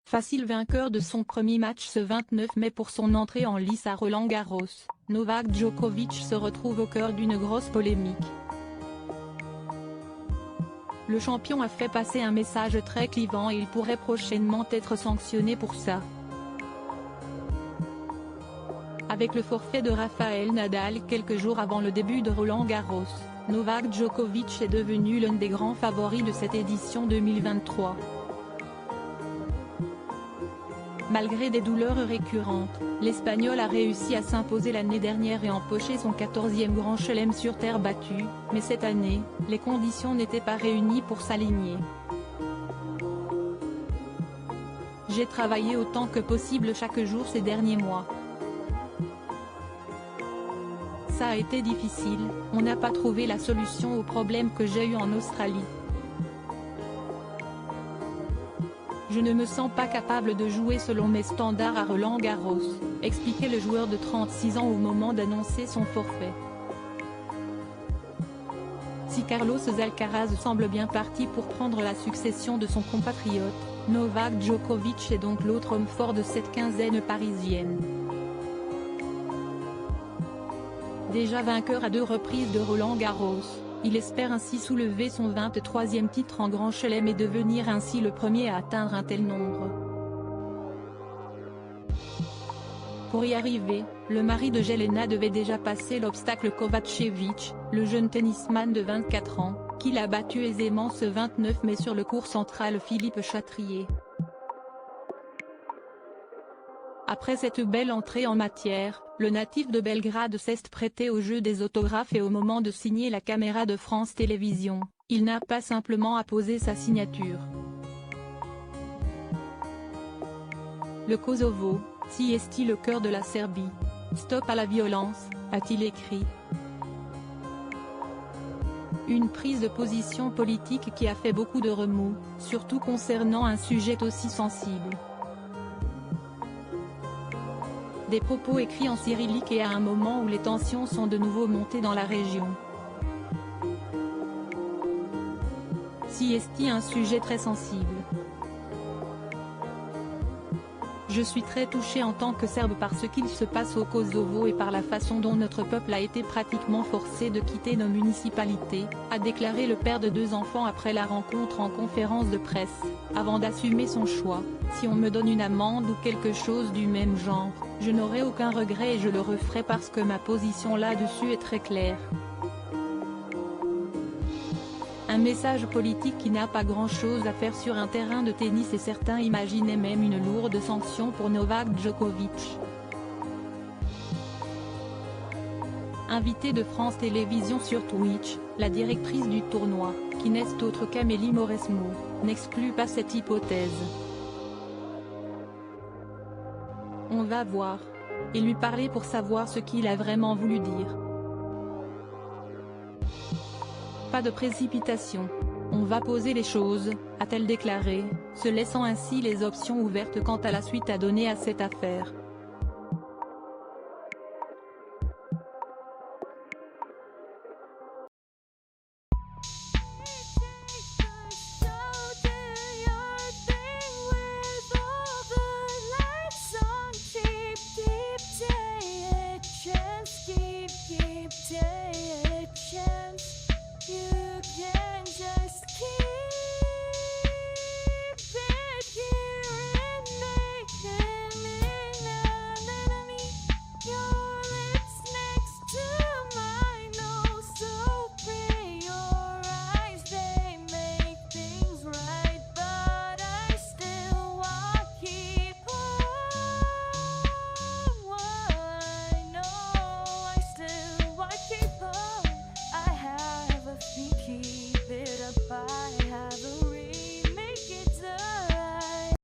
Facile vainqueur de son premier match ce 29 mai pour son entrée en lice à Roland-Garros, Novak Djokovic se retrouve au cœur d'une grosse polémique. Le champion a fait passer un message très clivant et il pourrait prochainement être sanctionné pour ça. Avec le forfait de Rafael Nadal quelques jours avant le début de Roland-Garros, Novak Djokovic est devenu l'un des grands favoris de cette édition 2023. Malgré des douleurs récurrentes, l'Espagnol a réussi à s'imposer l'année dernière et empocher son 14e grand chelem sur terre battue, mais cette année, les conditions n'étaient pas réunies pour s'aligner. J'ai travaillé autant que possible chaque jour ces derniers mois. Ça a été difficile, on n'a pas trouvé la solution aux problèmes que j'ai eu en Australie. Je ne me sens pas capable de jouer selon mes standards à Roland-Garros, expliquait le joueur de 36 ans au moment d'annoncer son forfait. Si Carlos Alcaraz semble bien parti pour prendre la succession de son compatriote, Novak Djokovic est donc l'autre homme fort de cette quinzaine parisienne. Déjà vainqueur à 2 reprises de Roland-Garros, il espère ainsi soulever son 23e titre en Grand Chelem et devenir ainsi le premier à atteindre un tel nombre. Pour y arriver, le mari de Jelena devait déjà passer l'obstacle Kovacevic, le jeune tennisman de 24 ans, qui l'a battu aisément ce 29 mai sur le court central Philippe Chatrier. Après cette belle entrée en matière, le natif de Belgrade s'est prêté au jeu des autographes et au moment de signer la caméra de France Télévisions, il n'a pas simplement apposé sa signature. Le Kosovo, si est-il le cœur de la Serbie. Stop à la violence, a-t-il écrit. Une prise de position politique qui a fait beaucoup de remous, surtout concernant un sujet aussi sensible. Des propos écrits en cyrillique et à un moment où les tensions sont de nouveau montées dans la région. Si est-il un sujet très sensible. Je suis très touché en tant que Serbe par ce qu'il se passe au Kosovo et par la façon dont notre peuple a été pratiquement forcé de quitter nos municipalités, a déclaré le père de 2 enfants après la rencontre en conférence de presse, avant d'assumer son choix. Si on me donne une amende ou quelque chose du même genre, je n'aurai aucun regret et je le referai parce que ma position là-dessus est très claire. Un message politique qui n'a pas grand-chose à faire sur un terrain de tennis et certains imaginaient même une lourde sanction pour Novak Djokovic. Invitée de France Télévisions sur Twitch, la directrice du tournoi, qui n'est autre qu'Amélie Mauresmo, n'exclut pas cette hypothèse. On va voir. Et lui parler pour savoir ce qu'il a vraiment voulu dire. Pas de précipitation. On va poser les choses, a-t-elle déclaré, se laissant ainsi les options ouvertes quant à la suite à donner à cette affaire. You